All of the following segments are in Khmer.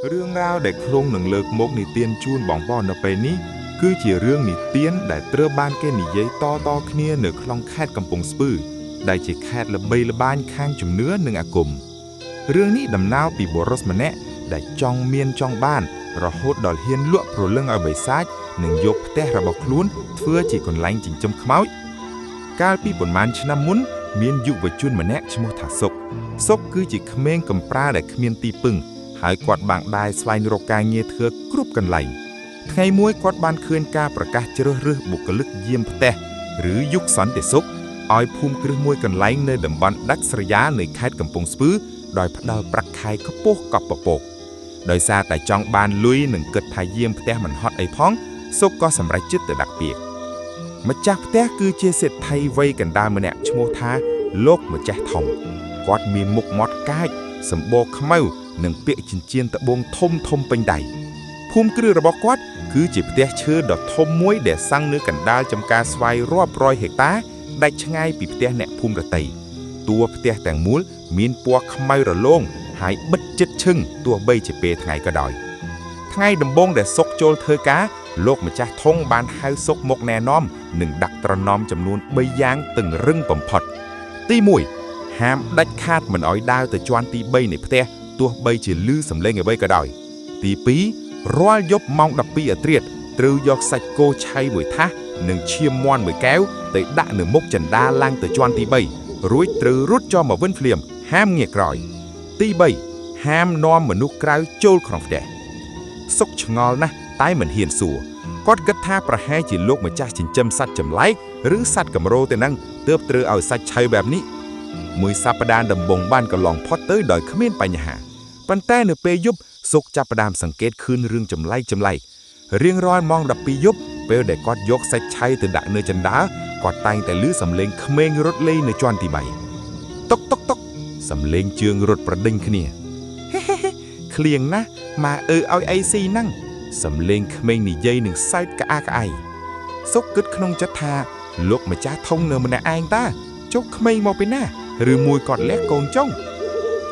រឿងរ៉ាវដែលគ្រងនឹងលើកមកនិទានជូនបងប្អូននៅពេលនេះគឺជារឿងនិទានដែលត្រូវបានគេនិយាយតៗគ្នានៅក្នុងខេត្តកំពង់ស្ពឺដែលជាខេត្តល្បីល្បាញខាងជំនឿនិងអាគមរឿងនេះដំណើរពីបុរសម្នាក់ដែលចង់មានចង់បានរហូតដល់ហ៊ានលក់ព្រលឹងឲ្យបិសាចនិងយកផ្ទះរបស់ខ្លួនធ្វើជាកន្លែងចិញ្ចឹមខ្មោចកាលពីប៉ុន្មានឆ្នាំមុនមានយុវជនម្នាក់ឈ្មោះថាសុកគឺជាក្មេងកំព្រាដែលគ្មានទីពឹងហើយគាត់បាំងដែរស្វែងរកការងារធ្វើគ្រប់កន្លែងថ្ងៃមួយគាត់បានឃើញការប្រកាសជ្រើសរើសបុគ្គលិកយាមផ្ទះឬយុគសន្តិសុខឲ្យភូមិគ្រឹះមួយកន្លែងនៅតំបន់ដាច់ស្រយាលនៃខេត្តកំពង់ស្ពឺដោយផ្ដល់ប្រាក់ខែខ្ពស់កប់ពពកដោយសារតែចង់បានលុយនិងគិតថាយាមផ្ទះមិនហត់អីផងសុកក៏សម្រេចចិត្តទៅដាក់ពាក្យម្ចាស់ផ្ទះគឺជាសេដ្ឋីវ័យកណ្ដាលម្នាក់ឈ្មោះថាលោកម្ចាស់ធំគាត់មានមុខមាត់កាចសម្បកខ្មៅនិងពាក់ចិញ្ចៀនត្បូងធំពេញដៃភូមិគ្រឹះរបស់គាត់គឺជាផ្ទះឈើដ៏ធំមួយដែលសាំងនៅកណ្ដាលចំការស្វាយរាប់រយហិកតាដាច់ឆ្ងាយពីផ្ទះអ្នកភូមិរតីតួផ្ទះទាំងមូលមានពណ៌ខ្មៅរលោងហើយបិទជិតឈឹងទោះបីជាពេលថ្ងៃក៏ដោយថ្ងៃដំបូងដែលសុកចូលធ្វើការលោកម្ចាស់ធំបានហៅសុកមកណែនាំនិងដាក់ត្រណមចំនួន3យ៉ាងតឹងរឹងបំផុតទី1ហាមដាច់ខាតមិនឲ្យដើរទៅជាន់ទី3នៃផ្ទះទោះបីជាឮសំឡេងអ្វីក៏ដោយទី2រាល់យប់ម៉ោង12អាធ្រាត្រត្រូវយកសាច់គោឆៃមួយថាសនិងឈាមមាន់មួយកែវទៅដាក់នៅមុខចណ្ដាលឡើងទៅជាន់ទី3រួចត្រូវរត់ចូលមកវិញភ្លាមហាមងាកក្រោយទី3ហាមនាំមនុស្សក្រៅចូលក្នុងផ្ទះសុកឆ្ងល់ណាស់តែមិនហ៊ានសួរគាត់គិតថាប្រហែលជាលោកម្ចាស់ចិញ្ចឹមសត្វចម្លែកឬសត្វកម្រទៅនឹងទើបត្រូវឲ្យសាច់ឆៅបែបនេះមួយសប្តាហ៍ដំបូងបានកន្លងផុតទៅដោយគ្មានបញ្ហាប៉ុន្តែនៅពេលយប់សុកចាប់ផ្ដើមសង្កេតឃើញរឿងចម្លែករៀងរាល់ម៉ោង12យប់ពេលដែលគាត់យកសាច់ឆៃទៅដាក់នៅចណ្ដាលគាត់តែងតែឮសំឡេងក្មេងរត់លេងនៅជាន់ទី3តុកសំឡេងជើងរត់ប្រដេញគ្នាឃ្លៀងណាស់ម៉ាឲ្យអីស៊ីហ្នឹងសំឡេងក្មេងនិយាយនឹងសើចក្អាកក្អាយសុកគិតក្នុងចិត្តថាលោកម្ចាស់ធំនៅម្នាក់ឯងតាចុះក្មេងមកពីណាឬមួយគាត់លះកូនចុង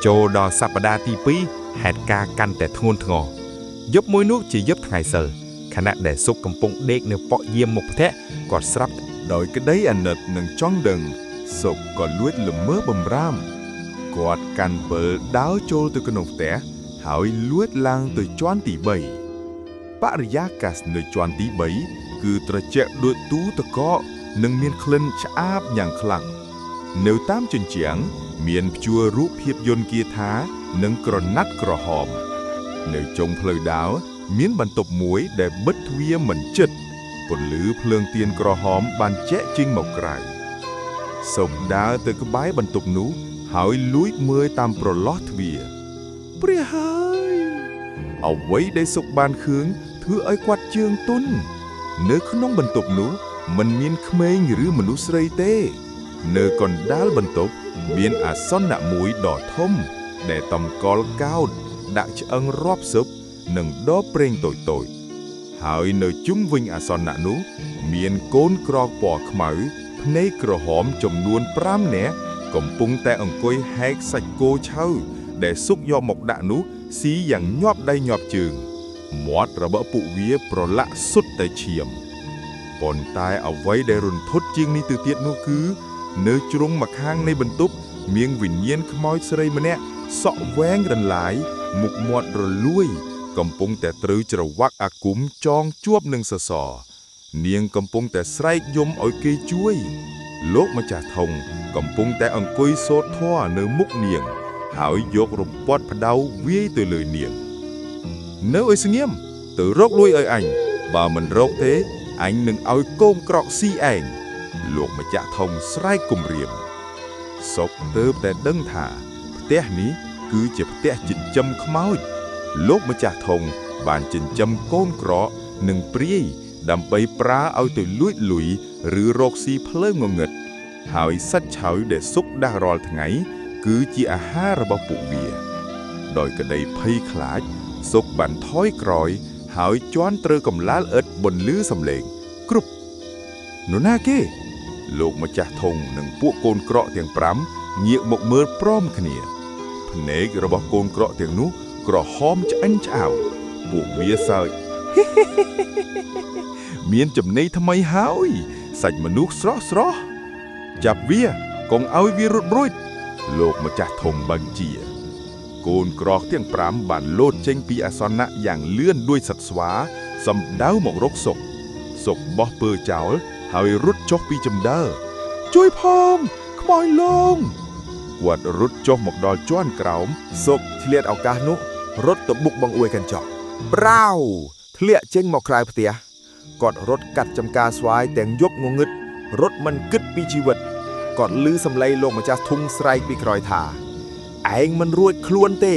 ចូលដល់សប្តាហ៍ទី2ហេតុការណ៍កាន់តែធ្ងន់ធ្ងរយប់មួយនោះជាយប់ថ្ងៃសិលខណៈដែលសុកកំពុងដេកនៅប៉ក់យាមមុខផ្ទះគាត់ស្រាប់ដោយក្តីអាណិតនិងចង់ដឹងសុកក៏លួចល្មើបំរាមគាត់កាន់ពិលដើរចូលទៅក្នុងផ្ទះហើយលួចឡើងទៅជាន់ទី3បរិយាកាសនៅជាន់ទី3គឺត្រជាក់ដូចទូទឹកកកនិងមានក្លិនឆ្អាបយ៉ាងខ្លាំងនៅតាមជញ្ជាំងមានព្យួររូបភាពយន្តគាថានិងក្រណាត់ក្រហមនៅចុងផ្លូវដើរមានបន្ទប់មួយដែលបិទទ្វារមិនជិតពន្លឺភ្លើងទៀនក្រហមបានជែកចេញមកក្រៅសុកដើរទៅក្បែរបន្ទប់នោះហើយលួចមើលតាមប្រឡោះទ្វារព្រះហើយអ្វីដែលសុកបានឃើញធ្វើឲ្យគាត់ជើងទន់នៅក្នុងបន្ទប់នោះមិនមានក្មេងឬមនុស្សស្រីទេនៅកណ្ដាលបន្ទប់មានអាសនៈមួយដ៏ធំដែលតម្កល់កោដ្ឋដាក់ឆ្អឹងរាប់សិបនិងដបប្រេងតូចហើយនៅជុំវិញអាសនៈនោះមានកូនក្រពណ៌ខ្មៅភ្នែកក្រហមចំនួន5នាក់កំពុងតែអង្គុយហែកសាច់គោឆៅដែលសុកយកមកដាក់នោះស៊ីយ៉ាងញាប់ដៃញាប់ជើងមាត់របស់ពួកវាប្រឡាក់សុទ្ធតែឈាមប៉ុន្តែអ្វីដែលរន្ធត់ជាងនេះទៅទៀតនោះគឺនៅជ្រុងម្ខាងនៃបន្ទប់មានវិញ្ញាណខ្មោចស្រីម្នាក់សក់វែងរន្លាយមុខមាត់រលួយកំពុងតែត្រូវច្រវាក់អាគមចងជាប់នឹងសសរនាងកំពុងតែស្រែកយំឲ្យគេជួយលោកម្ចាស់ធំកំពុងតែអង្គុយសូត្រធម៌នៅមុខនាងហើយយករំពាត់ផ្ដៅវាយទៅលើនាងនៅឲ្យស្ងៀមទៅរកលួយឲ្យអញបើមិនរកទេអញនឹងឲ្យកូនក្រក់ស៊ីឯងលោកម្ចាស់ធំស្រែកគំរាមសុកទើបតែដឹងថាផ្ទះនេះគឺជាផ្ទះចិញ្ចឹមខ្មោចលោកម្ចាស់ធំបានចិញ្ចឹមកូនក្រក់និងព្រាយដើម្បីប្រើឲ្យទៅលួចលុយឬរកស៊ីផ្លូវងងឹតហើយសាច់ឆៅដែលសុកដាស់រាល់ថ្ងៃគឺជាអាហាររបស់ពួកវាដោយក្តីភ័យខ្លាចសុកបានថយក្រោយហើយជន់ត្រូវកំឡាលឥតបន្លឺសំឡេងគ្រប់នរណាគេលោកម្ចាស់ធំនិងពួកកូនក្រក់ទាំង5ងាកមកមើលព្រមគ្នាភ្នែករបស់កូនក្រក់ទាំងនោះ ក្រហមឆ្អិនឆ្អៅពួកវាសើច មានចំណីថ្មីហើយសាច់មនុស្សស្រស់ស្រស់ចាប់វាកុំឲ្យវារត់រួចលោកម្ចាស់ធំបញ្ជាកូនក្រោកទាំង5បានលោតចេញពីអាសនៈយ៉ាងលឿនដូចសត្វស្វាសំដៅមករកសុកបោះពើចោលហើយរត់ចុះពីជណ្ដើរជួយផងខ្មោចលងគាត់រត់ចុះមកដល់ជាន់ក្រោមសុកឆ្លៀតឱកាសនោះរត់ទៅបុកបង្អួយកញ្ចក់ប្រាវធ្លាក់ចេញមកក្រៅផ្ទះគាត់រត់កាត់ចំការស្វាយទាំងយប់ងងឹតរត់មិនគិតពីជីវិតគាត់ឮសំឡេងលោកម្ចាស់ធុងស្រែកពីក្រោយថាឯងមិនរួចខ្លួនទេ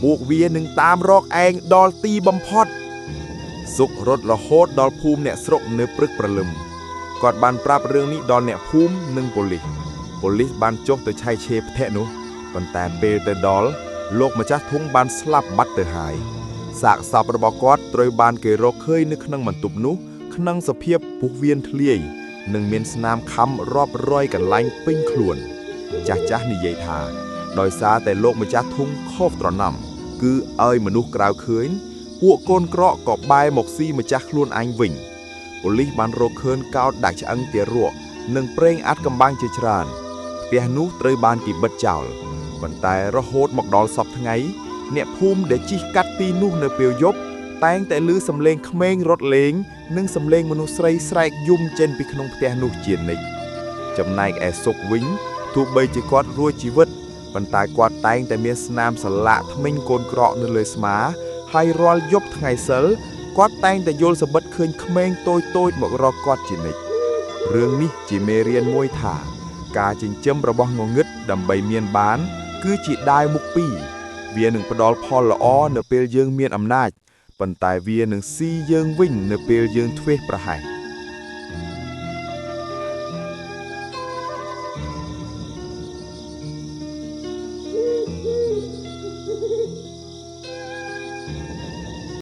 ពួកវានឹងតាមរកឯងដល់ទីបំផុតសុករត់រហូតដល់ភូមិអ្នកស្រុកនៅព្រឹកព្រលឹមគាត់បានប្រាប់រឿងនេះដល់អ្នកភូមិនិងប៉ូលីសបានចុះទៅឆៃឆេរផ្ទះនោះប៉ុន្តែពេលទៅដល់លោកម្ចាស់ធុងបានស្លាប់បាត់ទៅហើយសាកសពរបស់គាត់ត្រូវបានគេរកឃើញនៅក្នុងបន្ទប់នោះក្នុងសភាពពុះវៀនធ្លាយនិងមានស្នាមខំរាប់រយកន្លែងពេញខ្លួនចាស់និយាយថាដោយសារតែលោកម្ចាស់ធុងខុសត្រណំគឺឲ្យមនុស្សក្រៅឃើញពួកកូនក្រក់ក៏បែរមកស៊ីម្ចាស់ខ្លួនឯងវិញប៉ូលីសបានរកឃើញកោដដាក់ឆ្អឹងទារកនិងប្រេងអាត់កំបាំងជាច្រើនផ្ទះនោះត្រូវបានគេបិទចោលប៉ុន្តែរហូតមកដល់សប្តាហ៍ថ្ងៃអ្នកភូមិដែលជិះកាត់ទីនោះនៅពេលយប់តែងតែឮសំឡេងក្មេងរត់លេងនិងសំឡេងមនុស្សស្រីស្រែកយំចេញពីក្នុងផ្ទះនោះជានិច្ចចំណែកឯសុកវិញទោះបីជាគាត់រួចជីវិតប៉ុន្តែគាត់តែងតែមានស្នាមសន្លាក់ធ្មេញកូនក្រក់នៅលើស្មាហើយរាល់យប់ថ្ងៃសិលគាត់តែងតែយល់សប្តិឃើញក្មេងតូចមករកគាត់ជានិច្ចរឿងនេះជាមេរៀនមួយថាការចិញ្ចឹមរបស់ងងឹតដើម្បីមានបានគឺជាដាវមុខពីរវានឹងផ្ដល់ផលល្អនៅពេលយើងមានអំណាចប៉ុន្តែវានឹងស៊ីយើងវិញនៅពេលយើងធ្វេសប្រហែស